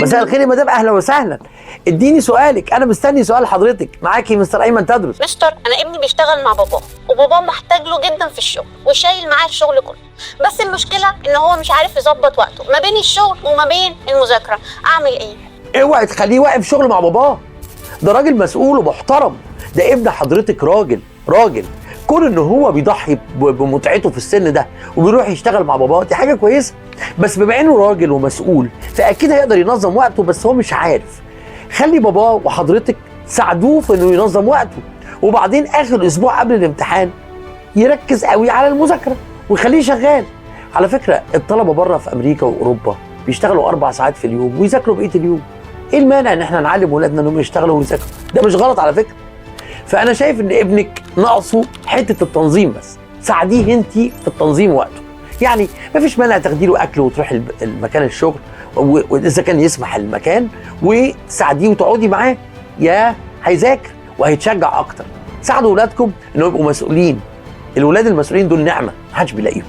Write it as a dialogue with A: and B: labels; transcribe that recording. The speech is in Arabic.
A: مساء الخير يا مدام، اهلا وسهلا. اديني سؤالك، انا مستني سؤال حضرتك. معاكي مستر ايمن تدرس.
B: مستر، انا ابني بيشتغل مع باباه وباباه محتاج له جدا في الشغل وشايل معاه الشغل كله، بس المشكله ان هو مش عارف يظبط وقته ما بين الشغل وما بين المذاكره. اعمل ايه؟
A: اوعي تخليه واقف شغل مع باباه، ده راجل مسؤول ومحترم، ده ابن حضرتك راجل. كون ان هو بيضحي بمتعته في السن ده وبيروح يشتغل مع باباه دي حاجه كويسه، بس بما انه راجل ومسؤول فاكيد هيقدر ينظم وقته، بس هو مش عارف. خلي باباه وحضرتك تساعدوه في انه ينظم وقته، وبعدين اخر اسبوع قبل الامتحان يركز قوي على المذاكره ويخليه شغال. على فكره الطلبه بره في امريكا واوروبا بيشتغلوا 4 ساعات في اليوم ويذاكروا بقيه اليوم. ايه المانع ان احنا نعلم ولادنا انهم يشتغلوا ويذاكروا؟ ده مش غلط على فكره. فانا شايف ان ابنك ناقصه حته التنظيم، بس ساعديه انت في التنظيم وقته. يعني مفيش مانع تاخدي له اكل وتروحي المكان الشغل واذا كان يسمح المكان، وتساعديه وتقعدي معاه، يا هيذاكر وهيتشجع اكتر. ساعدوا اولادكم انهم يبقوا مسؤولين. الولاد المسؤولين دول نعمه محدش بيلاقيهم.